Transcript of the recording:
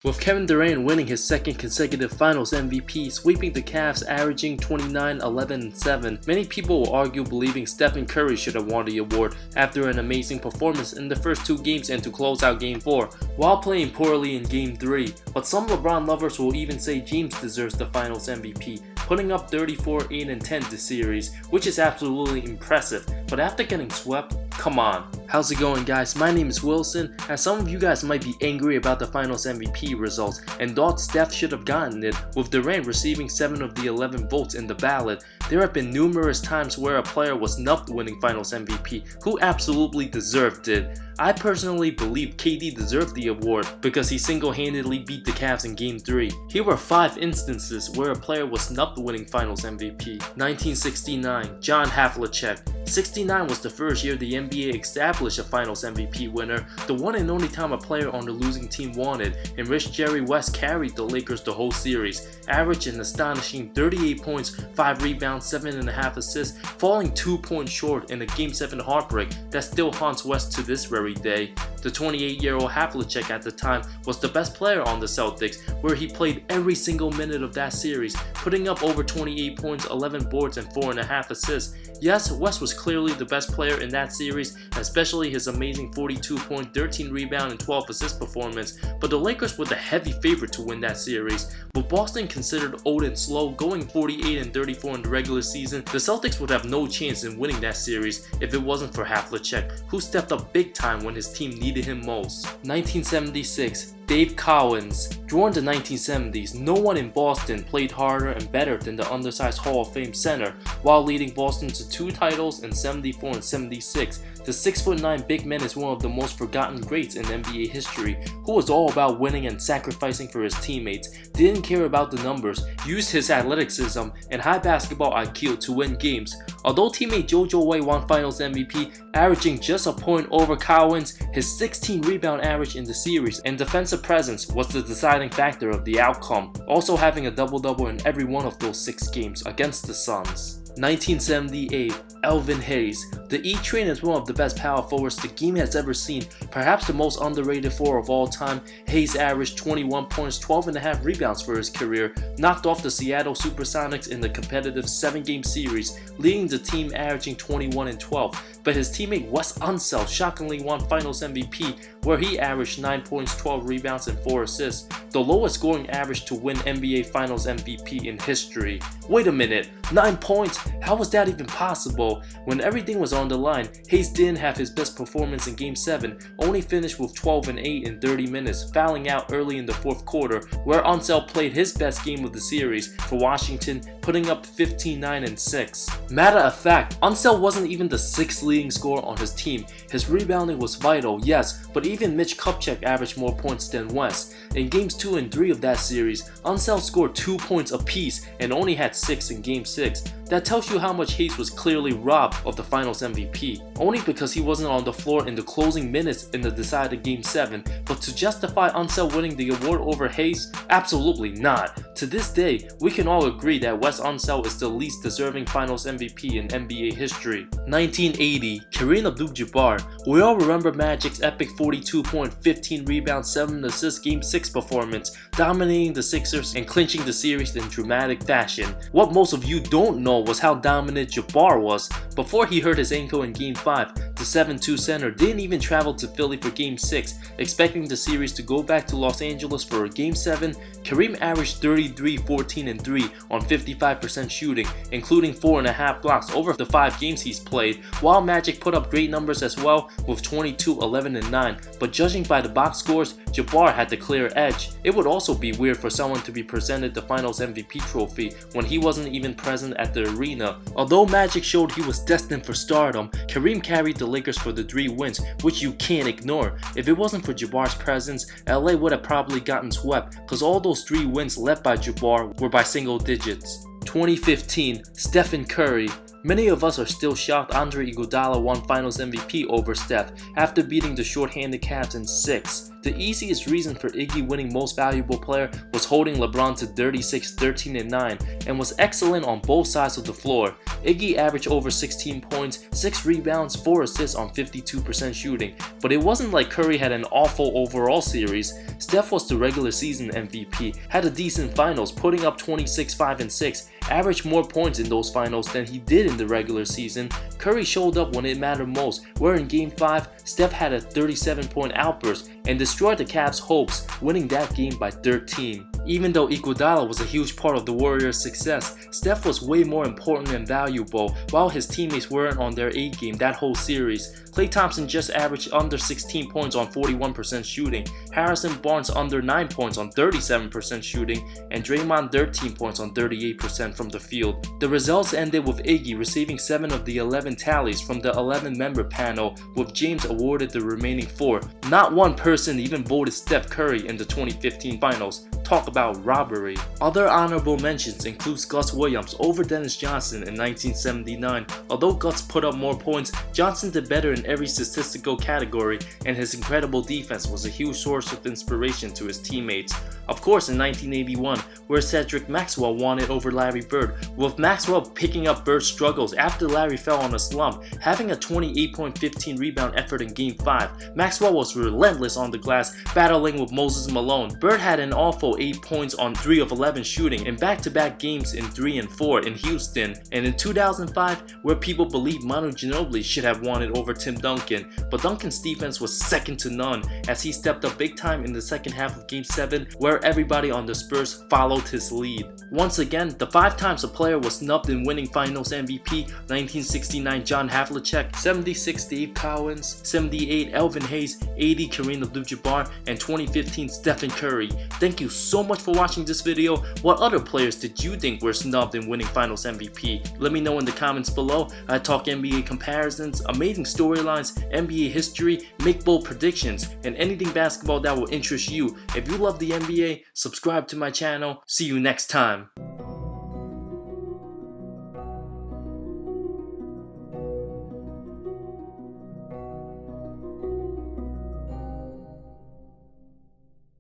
With Kevin Durant winning his second consecutive Finals MVP, sweeping the Cavs averaging 29, 11, and 7, many people will argue believing Steph Curry should have won the award after an amazing performance in the first two games and to close out Game 4, while playing poorly in Game 3. But some LeBron lovers will even say James deserves the Finals MVP, putting up 34, 8, and 10 this series, which is absolutely impressive. But after getting swept, come on. How's it going, guys? My name is Wilson, and some of you guys might be angry about the Finals MVP results and thought Steph should have gotten it, with Durant receiving 7 of the 11 votes in the ballot. There have been numerous times where a player was snubbed winning Finals MVP who absolutely deserved it. I personally believe KD deserved the award because he single-handedly beat the Cavs in Game 3. Here were 5 instances where a player was snubbed winning Finals MVP. 1969, John Havlicek. 69 was the first year the NBA established a Finals MVP winner, the one and only time a player on the losing team won it, in which Jerry West carried the Lakers the whole series, averaged an astonishing 38 points, 5 rebounds, 7.5 assists, falling 2 points short in a Game 7 heartbreak that still haunts West to this very day. The 28-year-old Havlicek at the time was the best player on the Celtics, where he played every single minute of that series, putting up over 28 points, 11 boards, and 4.5 assists. Yes, West was clearly the best player in that series, especially his amazing 42-point, 13 rebound, and 12 assist performance, but the Lakers were the heavy favorite to win that series. With Boston considered old and slow, going 48 and 34 in the regular season, the Celtics would have no chance in winning that series if it wasn't for Havlicek, who stepped up big time when his team needed him most. 1976, Dave Cowens. During the 1970s, no one in Boston played harder and better than the undersized Hall of Fame center, while leading Boston to 2 titles in 74 and 76. The 6'9" big man is one of the most forgotten greats in NBA history, who was all about winning and sacrificing for his teammates, didn't care about the numbers, used his athleticism and high basketball IQ to win games. Although teammate JoJo White won Finals MVP, averaging just a point over Cowens, his 16 rebound average in the series and defensive presence was the deciding factor of the outcome, also having a double-double in every one of those 6 games against the Suns. 1978, Elvin Hayes. The E-Train is one of the best power forwards the game has ever seen, perhaps the most underrated forward of all time. Hayes averaged 21 points, 12.5 rebounds for his career, knocked off the Seattle Supersonics in the competitive 7-game series, leading the team averaging 21 and 12. But his teammate Wes Unseld shockingly won Finals MVP, where he averaged 9 points, 12 rebounds, and 4 assists, the lowest scoring average to win NBA Finals MVP in history. Wait a minute, 9 points? How was that even possible? When everything was on the line, Hayes didn't have his best performance in Game 7, only finished with 12 and 8 in 30 minutes, fouling out early in the 4th quarter, where Unseld played his best game of the series for Washington, putting up 15, 9, and 6. Matter of fact, Unseld wasn't even the 6th leading scorer on his team. His rebounding was vital, yes, but even Mitch Kupchak averaged more points than West. In Games 2 and 3 of that series, Unseld scored 2 points apiece and only had 6 in Game 6. That tells you how much Hayes was clearly robbed of the Finals MVP, only because he wasn't on the floor in the closing minutes in the decided Game 7, but to justify Unseld winning the award over Hayes? Absolutely not. To this day, we can all agree that Wes Unseld is the least deserving Finals MVP in NBA history. 1980, Kareem Abdul-Jabbar. We all remember Magic's epic 42-point, 15 rebounds, 7 assists Game 6 performance, dominating the Sixers and clinching the series in dramatic fashion. What most of you don't know was how dominant Jabbar was. Before he hurt his ankle in Game 5, the 7'2" center didn't even travel to Philly for Game 6, expecting the series to go back to Los Angeles for a Game 7. Kareem averaged 33, 14, and 3 on 55% shooting, including 4.5 blocks over the 5 games he's played, while Magic put up great numbers as well with 22, 11, and 9, but judging by the box scores, Jabbar had the clear edge. It would also be weird for someone to be presented the Finals MVP trophy when he wasn't even present at the arena. Although Magic showed he was destined for stardom, Kareem carried the Lakers for the 3 wins, which you can't ignore. If it wasn't for Jabbar's presence, LA would have probably gotten swept, cause all those 3 wins led by Jabbar were by single digits. 2015, Steph Curry. Many of us are still shocked Andre Iguodala won Finals MVP over Steph after beating the short-handed Cavs in 6. The easiest reason for Iggy winning Most Valuable Player was holding LeBron to 36, 13, and 9 and was excellent on both sides of the floor. Iggy averaged over 16 points, 6 rebounds, 4 assists on 52% shooting, but it wasn't like Curry had an awful overall series. Steph was the regular season MVP, had a decent finals, putting up 26, 5, and 6, averaged more points in those finals than he did in the regular season. Curry showed up when it mattered most, where in Game 5, Steph had a 37-point outburst and destroyed the Cavs' hopes, winning that game by 13. Even though Iguodala was a huge part of the Warriors' success, Steph was way more important and valuable, while his teammates weren't on their A game that whole series. Klay Thompson just averaged under 16 points on 41% shooting, Harrison Barnes under 9 points on 37% shooting, and Draymond 13 points on 38% from the field. The results ended with Iggy receiving 7 of the 11 tallies from the 11-member panel, with James awarded the remaining 4. Not one person even voted Steph Curry in the 2015 Finals. Talk about robbery. Other honorable mentions includes Gus Williams over Dennis Johnson in 1979. Although Gus put up more points, Johnson did better in every statistical category, and his incredible defense was a huge source of inspiration to his teammates. Of course, in 1981, where Cedric Maxwell won it over Larry Bird, with Maxwell picking up Bird's struggles after Larry fell on a slump, having a 28-point 15-rebound effort in Game 5. Maxwell was relentless on the glass, battling with Moses Malone. Bird had an awful 8 points on 3 of 11 shooting in back-to-back games in 3 and 4 in Houston. And in 2005, where people believed Manu Ginobili should have won it over Tim Duncan, but Duncan's defense was second to none as he stepped up big time in the second half of Game 7, where everybody on the Spurs followed his lead. Once again, the 5 times a player was snubbed in winning Finals MVP: 1969 John Havlicek, 76 Dave Cowens, 78 Elvin Hayes, 80 Kareem AbdulJabbar, and 2015 Stephen Curry. Thank you so much for watching this video. What other players did you think were snubbed in winning Finals MVP? Let me know in the comments below. I talk NBA comparisons, amazing storylines, NBA history, make bold predictions, and anything basketball that will interest you. If you love the NBA, subscribe to my channel. See you next time.